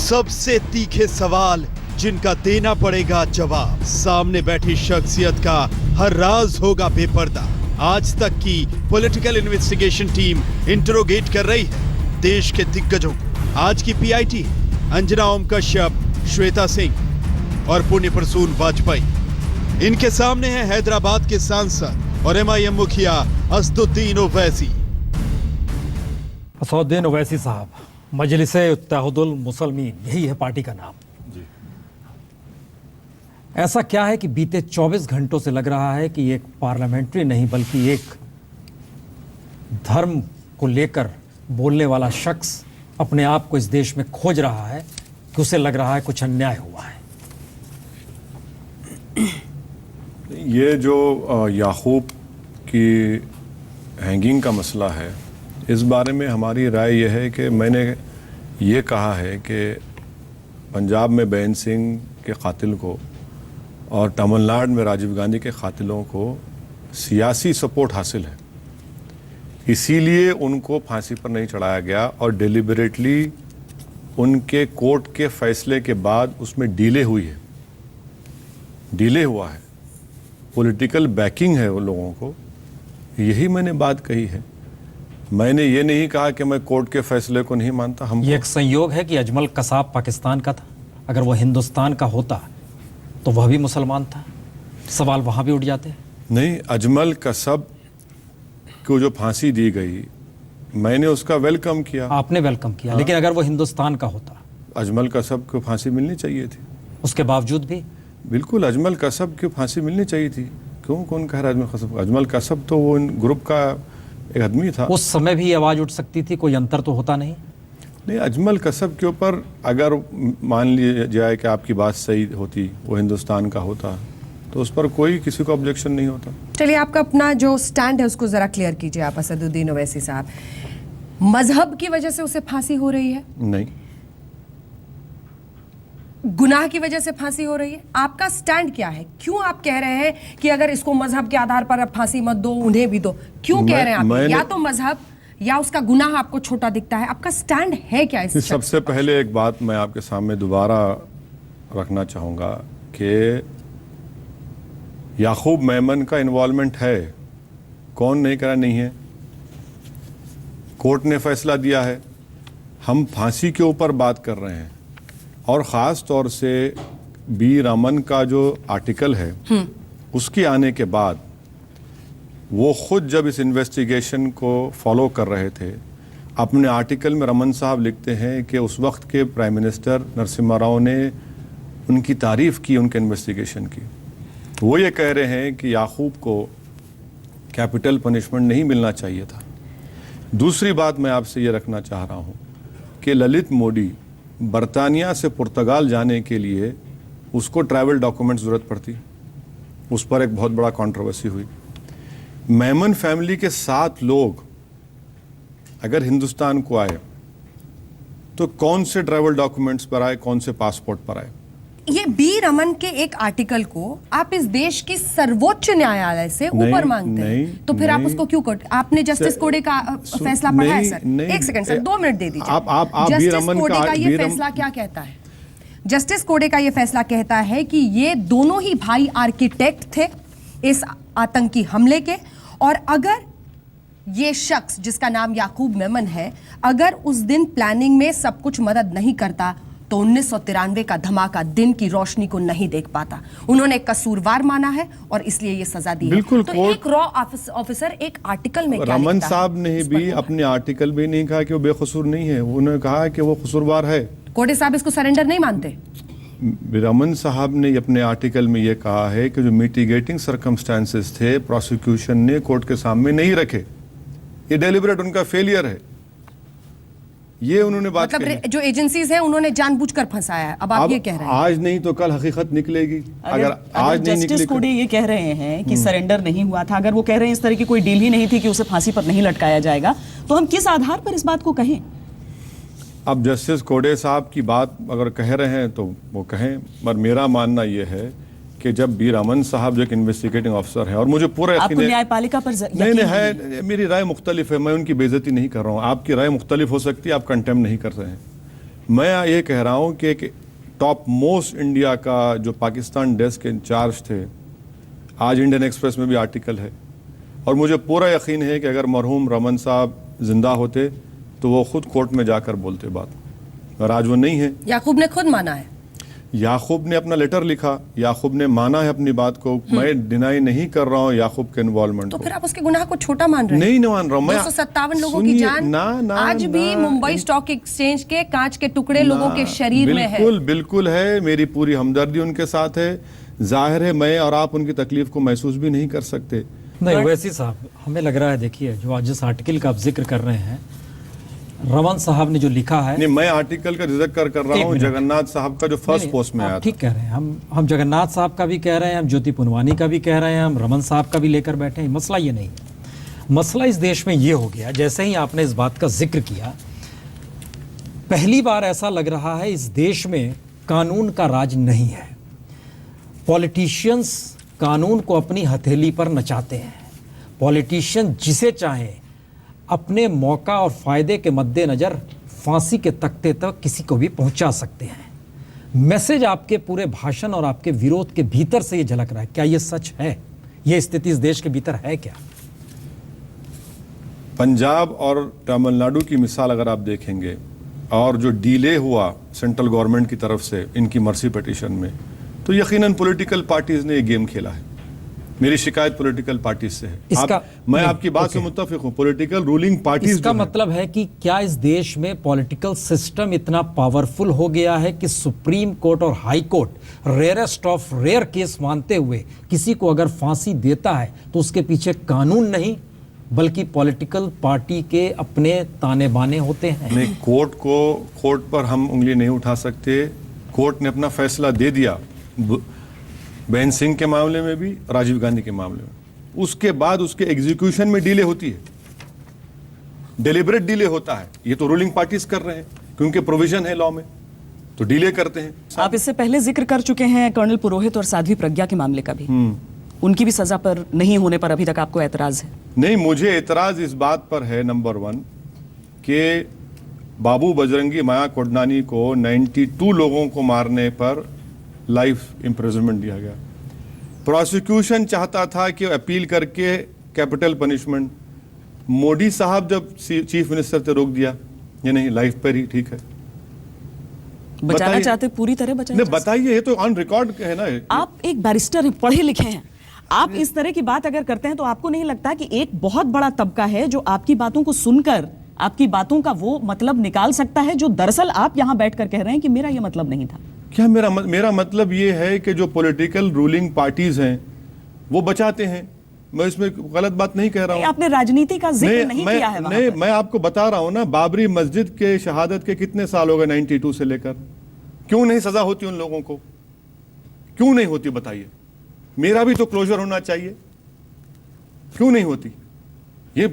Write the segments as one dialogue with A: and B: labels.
A: सबसे तीखे सवाल जिनका देना पड़ेगा जवाब। सामने बैठी शख्सियत का हर राज होगा बेपर्दा। आज तक की पॉलिटिकल इन्वेस्टिगेशन टीम इंटरोगेट कर रही है देश के दिग्गजों को। आज की पीआईटी अंजना ओम कश्यप, श्वेता सिंह और पुण्य प्रसून वाजपेयी। इनके सामने है हैदराबाद के सांसद और एमआईएम मुखिया असदुद्दीन ओवैसी।
B: असदुद्दीन ओवैसी साहब, मजलिस-ए-इत्तेहादुल मुसलमीन, यही है पार्टी का नाम जी। ऐसा क्या है कि बीते 24 घंटों से लग रहा है कि एक पार्लियामेंट्री नहीं बल्कि एक धर्म को लेकर बोलने वाला शख्स अपने आप को इस देश में खोज रहा है कि उसे लग रहा है कुछ अन्याय हुआ है।
C: ये जो याकूब की हैंगिंग का मसला है, इस बारे में हमारी राय यह है कि मैंने ये कहा है कि पंजाब में बेन सिंह के कातिल को और तमिलनाडु में राजीव गांधी के कातिलों को सियासी सपोर्ट हासिल है, इसीलिए उनको फांसी पर नहीं चढ़ाया गया और डेलिबरेटली उनके कोर्ट के फैसले के बाद उसमें डिले हुई है, डिले हुआ है, पॉलिटिकल बैकिंग है उन लोगों को। यही मैंने बात कही है। मैंने ये नहीं कहा कि मैं कोर्ट के फैसले को नहीं मानता। हम
B: ये एक संयोग है कि अजमल कसाब पाकिस्तान का था, अगर वो हिंदुस्तान का होता तो वह भी मुसलमान था, सवाल वहां भी उठ जाते।
C: नहीं, अजमल कसाब को जो फांसी दी गई मैंने उसका वेलकम किया।
B: आपने वेलकम किया। हाँ। लेकिन अगर वो हिंदुस्तान का होता,
C: अजमल कसाब को फांसी मिलनी चाहिए थी।
B: उसके बावजूद भी
C: बिल्कुल अजमल कसाब की फांसी मिलनी चाहिए थी। क्यों, कौन कह रहा है अजमल कसाब? अजमल कसाब तो वो ग्रुप का एक आदमी था।
B: उस समय भी आवाज उठ सकती थी, कोई अंतर तो होता नहीं।
C: नहीं, अजमल कसाब के ऊपर अगर मान लिया जाए कि आपकी बात सही होती, वो हिंदुस्तान का होता, तो उस पर कोई किसी को ऑब्जेक्शन नहीं होता।
D: चलिए, आपका अपना जो स्टैंड है उसको जरा क्लियर कीजिए आप असदुद्दीन ओवैसी साहब। मजहब की वजह से उसे फांसी हो रही है?
C: नहीं।
D: गुनाह की वजह से फांसी हो रही है? आपका स्टैंड क्या है? क्यों आप कह रहे हैं कि अगर इसको मजहब के आधार पर फांसी मत दो, उन्हें भी दो? क्यों कह रहे हैं आप? या तो मजहब या उसका गुनाह आपको छोटा दिखता है। आपका स्टैंड है क्या इस?
C: सबसे पहले एक बात मैं आपके सामने दोबारा रखना चाहूंगा कि याकूब मेमन का इन्वॉल्वमेंट है। कौन नहीं करा? नहीं है। कोर्ट ने फैसला दिया है। हम फांसी के ऊपर बात कर रहे हैं और ख़ास तौर से बी रमन का जो आर्टिकल है उसके आने के बाद वो खुद जब इस इन्वेस्टिगेशन को फॉलो कर रहे थे, अपने आर्टिकल में रमन साहब लिखते हैं कि उस वक्त के प्राइम मिनिस्टर नरसिम्हा राव ने उनकी तारीफ़ की, उनके इन्वेस्टिगेशन की। वो ये कह रहे हैं कि याकूब को कैपिटल पनिशमेंट नहीं मिलना चाहिए था। दूसरी बात मैं आपसे ये रखना चाह रहा हूँ कि ललित मोदी बरतानिया से पुर्तगाल जाने के लिए उसको ट्रैवल डॉक्यूमेंट्स ज़रूरत पड़ती, उस पर एक बहुत बड़ा कंट्रोवर्सी हुई। मेमन फैमिली के 7 लोग अगर हिंदुस्तान को आए तो कौन से ट्रैवल डॉक्यूमेंट्स पर आए, कौन से पासपोर्ट पर आए?
D: ये बी रमन के एक आर्टिकल को आप इस देश की सर्वोच्च न्यायालय से ऊपर मांगते हैं, तो फिर आप उसको क्यों कर? आपने जस्टिस कोड़े का फैसला पढ़ा है सर? एक सेकंड सर, 2 मिनट दे दीजिए। जस्टिस कोड़े का ये फैसला क्या कहता है? जस्टिस कोड़े का ये फैसला कहता है कि ये दोनों ही भाई आर्किटेक्ट थे इस आतंकी हमले के, और अगर ये शख्स जिसका नाम याकूब मेमन है, अगर उस दिन प्लानिंग में सब कुछ मदद नहीं करता तो 1993 का धमाका दिन की रोशनी को नहीं देख पाता। उन्होंने कसूरवार माना है और इसलिए ये सजा दी है। तो एक रॉ ऑफिसर एक आर्टिकल में क्या
C: रमन साहब ने भी अपने आर्टिकल में नहीं कहा कि वो बेकसूर नहीं है, उन्होंने कहा कि वो कसूरवार है।
D: कोड़े साहब इसको सरेंडर नहीं मानते?
C: रमन साहब ने अपने आर्टिकल में ये कहा है कि जो मिटिगेटिंग सर्कमस्टेंसेस थे प्रोसिक्यूशन ने कोर्ट के सामने नहीं रखे, ये डेलिबरेट उनका फेलियर है, ये उन्होंने बात
D: मतलब जो एजेंसीज हैं उन्होंने जानबूझकर फंसाया है। अब आप ये कह रहे हैं
C: आज नहीं तो कल हकीकत निकलेगी। अगर आज नहीं
E: जस्टिस कोड़े ये कह रहे हैं कि सरेंडर नहीं हुआ था, अगर वो कह रहे हैं इस तरह की कोई डील ही नहीं थी कि उसे फांसी पर नहीं लटकाया जाएगा, तो हम किस आधार पर इस बात को कहें?
C: अब जस्टिस कोड़े साहब की बात अगर कह रहे हैं तो वो कहें, पर मेरा मानना ये है कि जब बी रमन साहब जो एक इन्वेस्टिगेटिंग ऑफिसर है, और मुझे पूरा
E: आपको न्यायपालिका पर
C: नहीं है, मेरी राय मुख्तलिफ है, मैं उनकी बेइज्जती नहीं कर रहा हूँ। आपकी राय मुख्तलिफ हो सकती है, आप कंटेम नहीं कर रहे हैं, मैं ये कह रहा हूं कि एक टॉप मोस्ट इंडिया का जो पाकिस्तान डेस्क इंचार्ज थे, आज इंडियन एक्सप्रेस में भी आर्टिकल है, और मुझे पूरा यकीन है कि अगर मरहूम रमन साहब जिंदा होते तो वो खुद कोर्ट में जाकर बोलते बात, और आज वो नहीं है।
D: याकूब ने खुद माना है,
C: याकूब ने अपना लेटर लिखा, याकूब ने माना है अपनी बात को। मैं डिनाई नहीं कर रहा हूं याकूब के इन्वॉल्वमेंट
D: तो
C: को।
D: फिर आप उसके गुनाह को छोटा मान रहे हैं?
C: नहीं मान रहा हूं मैं।
D: 257 लोगों की जान आज भी मुंबई स्टॉक एक्सचेंज के कांच के टुकड़े लोगों के शरीर में है।
C: बिल्कुल है, मेरी पूरी हमदर्दी उनके साथ है। जाहिर है मैं और आप उनकी तकलीफ को महसूस भी नहीं कर सकते।
B: नहीं वैसी साहब, हमें लग रहा है, देखिए जो आज जिस आर्टिकल का आप जिक्र कर रहे हैं, रमन साहब ने जो लिखा है,
C: नहीं मैं आर्टिकल का जिक्र कर रहा हूँ जगन्नाथ साहब का जो फर्स्ट पोस्ट में आया था।
B: ठीक कह रहे हैं, हम जगन्नाथ साहब का भी कह रहे हैं, हम ज्योति पुनवानी का भी कह रहे हैं, हम रमन साहब का भी लेकर बैठे हैं। मसला ये नहीं है। मसला इस देश में ये हो गया, जैसे ही आपने इस बात का जिक्र किया, पहली बार ऐसा लग रहा है इस देश में कानून का राज नहीं है। पॉलिटिशियंस कानून को अपनी हथेली पर नचाते हैं। पॉलिटिशियन जिसे चाहें अपने मौका और फायदे के मद्देनजर फांसी के तख्ते तक किसी को भी पहुंचा सकते हैं। मैसेज आपके पूरे भाषण और आपके विरोध के भीतर से ये झलक रहा है। क्या ये सच है? ये स्थिति इस देश के भीतर है क्या?
C: पंजाब और तमिलनाडु की मिसाल अगर आप देखेंगे, और जो डिले हुआ सेंट्रल गवर्नमेंट की तरफ से इनकी मर्सी पिटीशन में, तो यकीनन पॉलिटिकल पार्टीज ने ये गेम खेला है। मेरी शिकायत पॉलिटिकल पार्टीज से है। मैं आपकी बात से मुत्तफिक हूं। पॉलिटिकल रूलिंग पार्टीज,
B: इसका मतलब है कि क्या इस देश में पॉलिटिकल सिस्टम इतना पावरफुल हो गया है कि सुप्रीम कोर्ट और high court rarest of rare case मानते हुए किसी को अगर फांसी देता है तो उसके पीछे कानून नहीं बल्कि पॉलिटिकल पार्टी के अपने ताने बाने होते हैं?
C: नहीं, कोर्ट पर हम उंगली नहीं उठा सकते। कोर्ट ने अपना फैसला दे दिया, बेन सिंह के मामले में भी, राजीव गांधी के मामले में। उसके बाद उसके एग्जीक्यूशन में डिले होती है, डेलिबरेट डिले होता है। ये तो रूलिंग पार्टीज कर रहे हैं क्योंकि प्रोविजन है लॉ में, तो डिले करते हैं।
E: आप इससे पहले जिक्र कर चुके हैं कर्नल पुरोहित और साध्वी प्रज्ञा के मामले का भी। उनकी भी सजा पर नहीं होने पर अभी तक आपको एतराज है?
C: नहीं, मुझे एतराज इस बात पर है, नंबर 1, कि बाबू बजरंगी माया कोडनानी को 92 लोगों को मारने पर लाइफ इम्प्रिजनमेंट दिया गया। प्रोसिक्यूशन चाहता था कि अपील करके कैपिटल पनिशमेंट, मोदी साहब जब चीफ मिनिस्टर थे रोक दिया, ये नहीं लाइफ पर ही ठीक है।
E: बचाना चाहते पूरी तरह बचाना?
C: नहीं बताइए, ये तो ऑन रिकॉर्ड है ना।
E: आप एक बैरिस्टर हैं, पढ़े लिखे हैं, आप इस तरह की बात अगर करते हैं तो आपको नहीं लगता कि एक बहुत बड़ा तबका है जो आपकी बातों को सुनकर आपकी बातों का वो मतलब निकाल सकता है जो दरअसल आप यहां बैठकर कह रहे हैं कि मेरा ये मतलब नहीं था?
C: क्या मेरा मतलब ये है कि जो पॉलिटिकल रूलिंग पार्टीज हैं वो बचाते हैं। मैं इसमें गलत बात नहीं कह रहा हूं।
E: आपने राजनीति का जिक्र नहीं किया है वहां पर।
C: मैं आपको बता रहा हूं ना, बाबरी मस्जिद के शहादत के कितने साल हो गए 92 से लेकर, क्यों नहीं सजा होती उन लोगों को? क्यों नहीं होती बताइए? मेरा भी तो क्लोजर होना चाहिए, क्यों नहीं होती? ये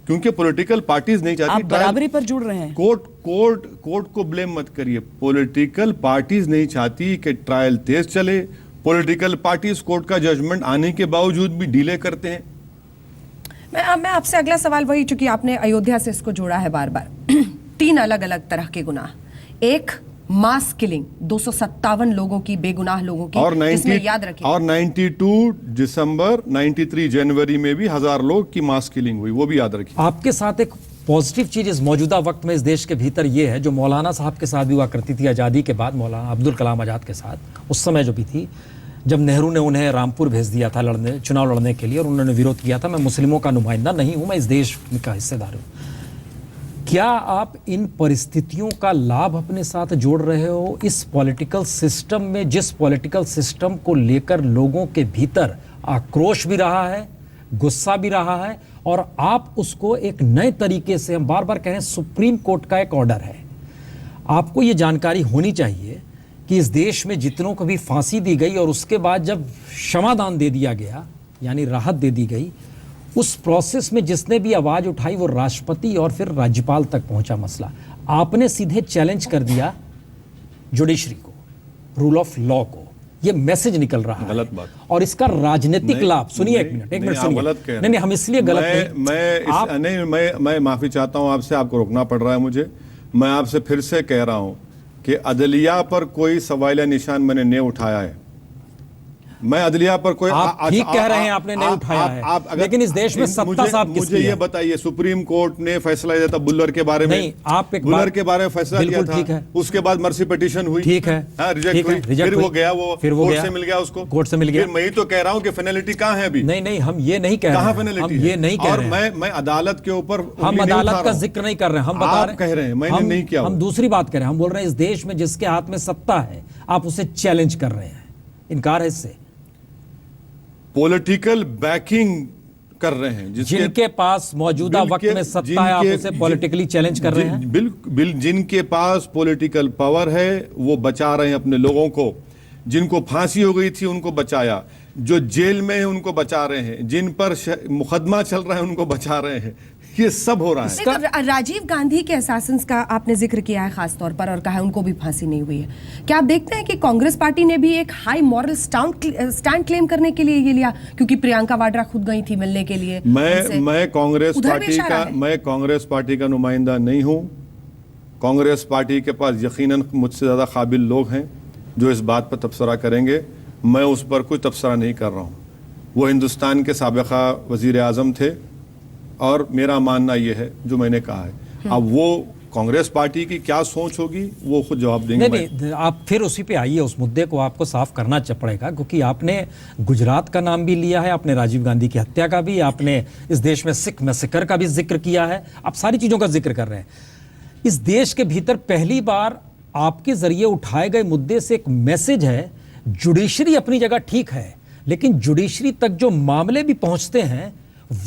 C: क्योंकि पॉलिटिकल पार्टीज नहीं चाहती।
E: आप बराबरी पर जुड़ रहे हैं।
C: कोर्ट को ब्लेम मत करिए। पॉलिटिकल पार्टीज नहीं चाहती कि ट्रायल तेज चले। पॉलिटिकल पार्टीज कोर्ट का जजमेंट आने के बावजूद भी डिले करते हैं।
D: मैं आपसे अगला सवाल वही, चूंकि आपने अयोध्या से इसको जोड़ा है बार बार 3 अलग अलग तरह के गुनाह। एक, मास किलिंग, 257 लोगों की, बेगुनाह लोगों की,
C: और
D: जिसमें याद रखिए,
C: और 92 दिसंबर 93 जनवरी में भी 1000 लोग की मास किलिंग हुई, वो भी याद रखिए।
B: आपके साथ एक पॉजिटिव चीज इस मौजूदा वक्त में इस देश के भीतर ये है, जो मौलाना साहब के साथ भी हुआ करती थी आज़ादी के बाद, मौलाना अब्दुल कलाम आज़ाद के साथ, उस समय जो भी थी, जब नेहरू ने उन्हें रामपुर भेज दिया था चुनाव लड़ने के लिए, और उन्होंने विरोध किया था। मैं मुस्लिमों का नुमाइंदा नहीं हूं, मैं इस देश का हिस्सेदार हूं। क्या आप इन परिस्थितियों का लाभ अपने साथ जोड़ रहे हो इस पॉलिटिकल सिस्टम में, जिस पॉलिटिकल सिस्टम को लेकर लोगों के भीतर आक्रोश भी रहा है, गुस्सा भी रहा है, और आप उसको एक नए तरीके से, हम बार बार कह रहे हैं, सुप्रीम कोर्ट का एक ऑर्डर है, आपको ये जानकारी होनी चाहिए कि इस देश में जितनों को भी फांसी दी गई और उसके बाद जब क्षमादान दे दिया गया, यानी राहत दे दी गई, उस प्रोसेस में जिसने भी आवाज उठाई वो राष्ट्रपति और फिर राज्यपाल तक पहुंचा मसला। आपने सीधे चैलेंज कर दिया जुडिशरी को, रूल ऑफ लॉ को। ये मैसेज निकल रहा है,
C: गलत बात।
B: और इसका राजनीतिक लाभ, सुनिए एक मिनट सुनिए। नहीं, हम इसलिए गलत
C: मैं माफी चाहता हूं आपसे, आपको रोकना पड़ रहा है मुझे। मैं आपसे फिर से कह रहा हूं कि अदलिया पर कोई सवालिया निशान मैंने नहीं उठाया है। मैं अदलिया पर कोई
B: आप ठीक कह रहे हैं, आपने नहीं उठाया है, लेकिन इस देश में सत्ता साहब किसकी
C: मुझे ये
B: है?
C: बताइए, सुप्रीम कोर्ट ने फैसला दिया था बुल्लर के बारे में।
B: नहीं, आप एक
C: बुल्लर के बारे में फैसला दिया
B: बिल्कुल ठीक
C: था,
B: है।
C: उसके बाद मर्सी पिटीशन हुई,
B: ठीक है,
C: रिजेक्ट हुई, फिर वो गया, वो कोर्ट से मिल गया, उसको
B: कोर्ट से मिल गया।
C: फिर मैं ही तो कह रहा हूँ कि फेनलिटी कहाँ है अभी?
B: नहीं, हम ये नहीं कह रहे हैं, हम ये नहीं कह रहे हैं।
C: और मैं अदालत के ऊपर
B: हम अदालत का जिक्र नहीं कर रहे हैं, हम बता रहे हैं,
C: कह रहे हैं, मैंने नहीं किया।
B: हम दूसरी बात कर रहे हैं, हम बोल रहे हैं इस देश में जिसके हाथ में सत्ता है आप उसे चैलेंज कर रहे हैं, इनकार है इससे।
C: पॉलिटिकल बैकिंग कर रहे हैं
B: जिनके पास मौजूदा वक्त में सत्ता है, आप उसे पॉलिटिकली चैलेंज कर रहे हैं।
C: जिनके पास पॉलिटिकल पावर है वो बचा रहे हैं अपने लोगों को। जिनको फांसी हो गई थी उनको बचाया, जो जेल में है उनको बचा रहे हैं, जिन पर मुकदमा चल रहा है उनको बचा रहे हैं। ये सब हो रहा है।
D: राजीव गांधी के असैसिन्स का आपने जिक्र किया है खास तौर पर और कहा है उनको भी फांसी नहीं हुई है। क्या आप देखते हैं कि कांग्रेस पार्टी ने भी एक हाई मॉरल स्टैंड क्लेम करने के लिए ये लिया, क्योंकि प्रियंका वाड्रा खुद गई थी मिलने के लिए?
C: मैं कांग्रेस पार्टी का नुमाइंदा नहीं हूं। कांग्रेस पार्टी के पास यकीनन मुझसे ज्यादा काबिल लोग हैं जो इस बात पर तबसरा करेंगे। मैं उस पर कोई तबसरा नहीं कर रहा हूं। वो हिंदुस्तान के साबिका वजीर आजम थे और मेरा मानना यह है जो मैंने कहा है। अब वो कांग्रेस पार्टी की क्या सोच होगी वो खुद जवाब देंगे।
B: नहीं, आप फिर उसी पे आइए, उस मुद्दे को आपको साफ करना पड़ेगा, क्योंकि आपने गुजरात का नाम भी लिया है, आपने राजीव गांधी की हत्या का भी, आपने इस देश में सिख मैसेकर का भी जिक्र किया है, आप सारी चीजों का जिक्र कर रहे हैं। इस देश के भीतर पहली बार आपके जरिए उठाए गए मुद्दे से एक मैसेज है, जुडिशरी अपनी जगह ठीक है, लेकिन जुडिशरी तक जो मामले भी पहुंचते हैं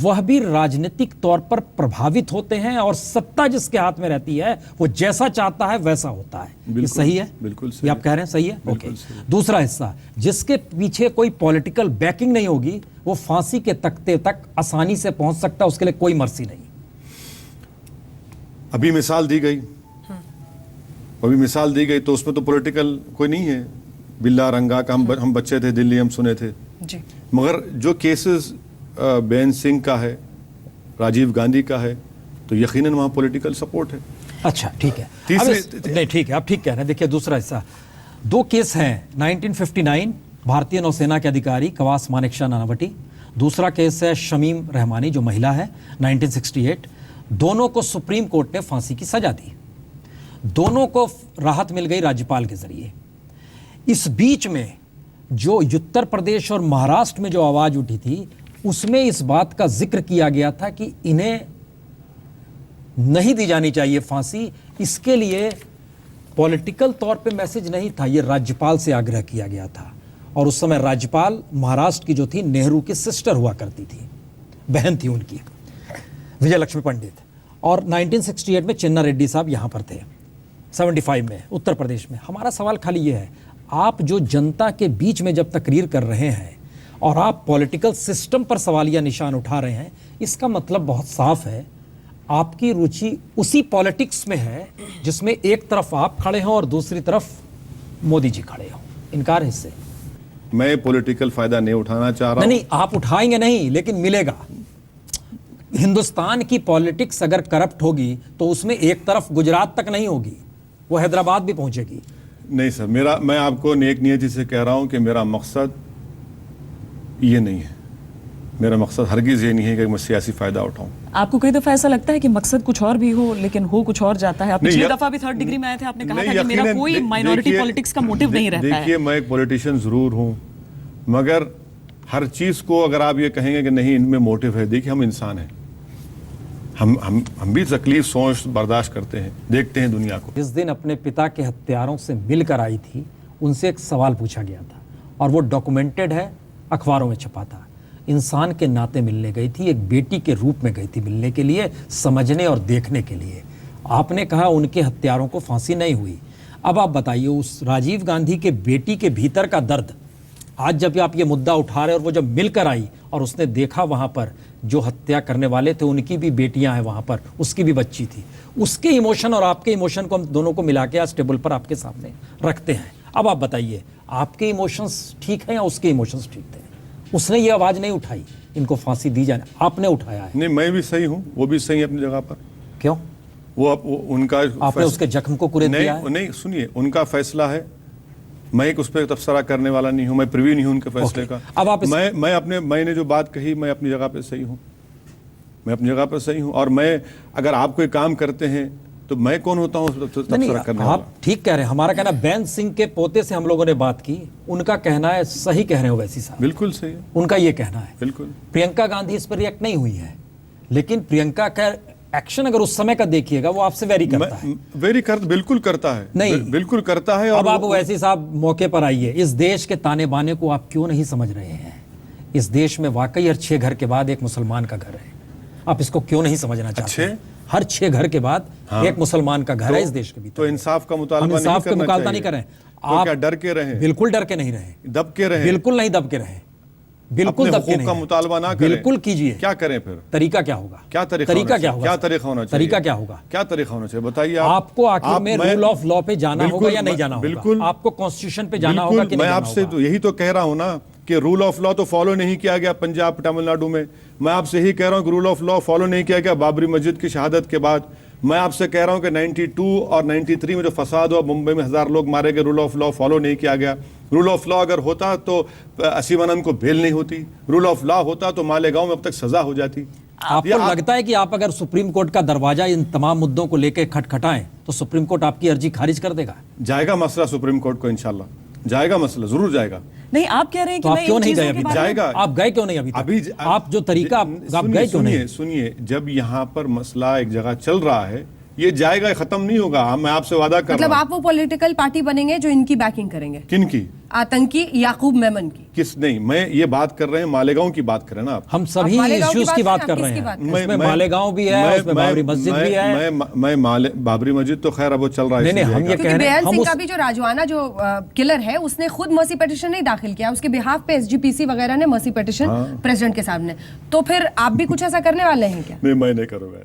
B: वह भी राजनीतिक तौर पर प्रभावित होते हैं और सत्ता जिसके हाथ में रहती है वो जैसा चाहता है वैसा होता है। ये सही है?
C: बिल्कुल सही।
B: ये आप कह रहे हैं सही है? ओके। दूसरा हिस्सा, जिसके पीछे कोई पॉलिटिकल बैकिंग नहीं होगी वो फांसी के तख्ते तक आसानी से पहुंच सकता है, उसके लिए कोई मर्सी नहीं।
C: अभी मिसाल दी गई, तो उसमें तो पॉलिटिकल कोई नहीं है। बिल्ला रंगा का हम बच्चे थे, दिल्ली हम सुने थे
D: जी।
C: मगर जो केसेस बेन सिंह का है, राजीव गांधी का है, तो यकीनन वहां पॉलिटिकल सपोर्ट है।
B: अच्छा ठीक है, नहीं ठीक है, आप ठीक कह रहे हैं। देखिए दूसरा हिस्सा, दो केस हैं। 1959 भारतीय नौसेना के अधिकारी कवास मानेकशॉ नानावटी, दूसरा केस है शमीम रहमानी जो महिला है 1968। दोनों को सुप्रीम कोर्ट ने फांसी की सजा दी, दोनों को राहत मिल गई राज्यपाल के जरिए। इस बीच में जो उत्तर प्रदेश और महाराष्ट्र में जो आवाज उठी थी उसमें इस बात का जिक्र किया गया था कि इन्हें नहीं दी जानी चाहिए फांसी। इसके लिए पॉलिटिकल तौर पे मैसेज नहीं था, ये राज्यपाल से आग्रह किया गया था। और उस समय राज्यपाल महाराष्ट्र की जो थी नेहरू की सिस्टर हुआ करती थी, बहन थी उनकी, विजय लक्ष्मी पंडित। और 1968 में चिन्ना रेड्डी साहब यहां पर थे, 75 में उत्तर प्रदेश में। हमारा सवाल खाली ये है, आप जो जनता के बीच में जब तकरीर कर रहे हैं और आप पॉलिटिकल सिस्टम पर सवालिया निशान उठा रहे हैं, इसका मतलब बहुत साफ है आपकी रुचि उसी पॉलिटिक्स में है जिसमें एक तरफ आप खड़े हो और दूसरी तरफ मोदी जी खड़े हो। इनकार है इससे?
C: मैं पॉलिटिकल फायदा नहीं उठाना चाह रहा हूं।
B: नहीं, आप उठाएंगे नहीं, लेकिन मिलेगा। हिंदुस्तान की पॉलिटिक्स अगर करप्ट होगी तो उसमें एक तरफ गुजरात तक नहीं होगी, वो हैदराबाद भी पहुंचेगी।
C: नहीं सर, मैं आपको नेक नियति से कह रहा हूं कि मेरा मकसद ये नहीं है। मेरा मकसद हरगिज ये नहीं है कि मैं सियासी फायदा उठाऊं।
E: आपको कई दफा ऐसा लगता है कि मकसद कुछ और भी हो लेकिन हो कुछ और जाता है? आप पिछली दफा भी 3rd डिग्री में आए थे, आपने कहा था कि मेरा कोई माइनॉरिटी पॉलिटिक्स का मोटिव नहीं रहता है।
C: देखिए, मैं एक पॉलिटिशियन जरूर हूं, मगर हर चीज को अगर आप ये कहेंगे कि नहीं इनमें मोटिव है, देखिए हम इंसान हैं, हम भी तकलीफ सोच बर्दाश्त करते हैं, देखते हैं दुनिया को।
B: जिस दिन अपने पिता के हत्यारों से मिलकर आई थी उनसे एक सवाल पूछा गया था और वो डॉक्यूमेंटेड है, अखबारों में छपा था। इंसान के नाते मिलने गई थी, एक बेटी के रूप में गई थी मिलने के लिए, समझने और देखने के लिए। आपने कहा उनके हत्यारों को फांसी नहीं हुई। अब आप बताइए, उस राजीव गांधी के बेटी के भीतर का दर्द आज जब आप ये मुद्दा उठा रहे और वो जब मिलकर आई और उसने देखा वहां पर जो हत्या करने वाले थे उनकी भी बेटियां हैं वहां पर, उसकी भी बच्ची थी, उसके इमोशन और आपके इमोशन को हम दोनों को मिला के आज टेबल पर आपके सामने रखते हैं। अब आप बताइए, आपके इमोशंस ठीक हैं या उसके इमोशंस ठीक थे? उसने ये आवाज नहीं उठाई इनको फांसी दी जाए, आपने उठाया है।
C: नहीं, मैं भी सही हूं, वो भी सही है अपनी जगह पर।
B: क्यों?
C: वो उनका
B: आपने उसके जख्म को कुरेद किया है?
C: नहीं, सुनिए, उनका फैसला है, मैं एक उस पर तबसरा करने वाला नहीं हूं, मैं प्रिव्यू नहीं हूं उनके फैसले का।
B: अब आप
C: मैंने जो बात कही, मैं अपनी जगह पे सही हूं, मैं अपनी जगह पर सही हूं। और मैं, अगर आप कोई काम करते हैं तो मैं कौन होता हूं तबसरा करने वाला?
B: आप ठीक कह रहे हैं। हमारा कहना, बेन सिंह के पोते से हम लोगों ने बात की, उनका कहना है, सही कह रहे हो वैसी साहब,
C: बिल्कुल सही है,
B: उनका ये कहना है।
C: बिल्कुल।
B: प्रियंका गांधी इस पर रिएक्ट नहीं हुई है, लेकिन प्रियंका का एक्शन अगर उस समय का देखिएगा, वो आपसे वेरी करता है।
C: बिल्कुल करता है,
B: नहीं,
C: बिल्कुल करता है। और
B: अब आप वैसी साहब मौके पर आइए, इस देश के ताने बाने को आप क्यों नहीं समझ रहे हैं? इस देश में वाकई हर 6 घर के बाद एक मुसलमान का घर है, आप इसको क्यों नहीं समझना चाहते हैं? हर 6 घर के बाद एक मुसलमान का घर है इस देश के भीतर।
C: तो इंसाफ का मुतालबा
B: इंसाफ का मुकाबला नहीं कर रहे।
C: आप क्या डर के रहे?
B: बिल्कुल डर के नहीं रहे,
C: दब के रहे?
B: बिल्कुल नहीं दब के रहे, बिल्कुल दब के नहीं।
C: का मुतालबा ना करें,
B: बिल्कुल कीजिए।
C: क्या करें फिर?
B: तरीका क्या होगा?
C: क्या तरीका क्या होगा? क्या तरीका होना चाहिए?
B: तरीका क्या होगा?
C: क्या तरीका होना चाहिए बताइए।
B: आपको आखिर में रूल ऑफ लॉ पे जाना होगा या नहीं जाना होगा?
C: बिल्कुल।
B: आपको कॉन्स्टिट्यूशन पे जाना होगा कि नहीं?
C: मैं आपसे तो यही तो कह रहा हूं ना कि रूल ऑफ लॉ तो फॉलो नहीं किया गया पंजाब, तमिलनाडु में। मैं आपसे यही कह रहा हूं कि रूल ऑफ लॉ फॉलो नहीं किया गया बाबरी मस्जिद की शहादत के बाद। मैं आपसे कह रहा हूं कि 92 और 93 में जो फसाद हुआ, मुंबई में 1000 लोग मारे गए, रूल ऑफ लॉ फॉलो नहीं किया गया। रूल ऑफ लॉ अगर होता तो असीमानंद को बेल नहीं होती। रूल ऑफ लॉ होता तो मालेगांव में अब तक सजा हो जाती।
B: आपको लगता है कि आप अगर सुप्रीम कोर्ट का दरवाजा इन तमाम मुद्दों को लेकर खटखटाएं तो सुप्रीम कोर्ट आपकी अर्जी खारिज कर देगा?
C: जाएगा मसला सुप्रीम कोर्ट को, इंशाल्लाह जाएगा मसला, जरूर जाएगा।
E: नहीं, आप कह रहे हैं कि
B: तो आप क्यों नहीं गए अभी?
C: जाएगा।
B: आप गए क्यों नहीं अभी? आप जो तरीका आप गए क्यों नहीं?
C: सुनिए, जब यहाँ पर मसला एक जगह चल रहा है, ये जाएगा, खत्म नहीं होगा। मैं आपसे वादा कर
D: मतलब
C: रहा हूं।
D: आप वो पॉलिटिकल पार्टी बनेंगे जो इनकी बैकिंग करेंगे?
C: किनकी?
D: आतंकी याकूब मेमन की।
C: किस? नहीं, मैं ये बात कर रहे हैं, मालेगांव की बात कर रहे हैं ना आप।
B: हम सभी इश्यूज की बात कर रहे हैं। उसमें मालेगांव भी है, उसमें बाबरी मस्जिद भी है।
C: मैं बाबरी मस्जिद तो खैर अब वो चल रहा है।
B: नहीं, हम ये कह रहे हैं,
D: बेन सिंह का भी जो राजवाना जो किलर है, उसने खुद मर्सी पिटीशन नहीं दाखिल किया, उसके बिहाफ पे एसजीपीसी वगैरह ने मर्सी पिटीशन प्रेसिडेंट के सामने। तो फिर आप भी कुछ ऐसा करने वाले हैं क्या?
C: नहीं, मैं नहीं करूंगा।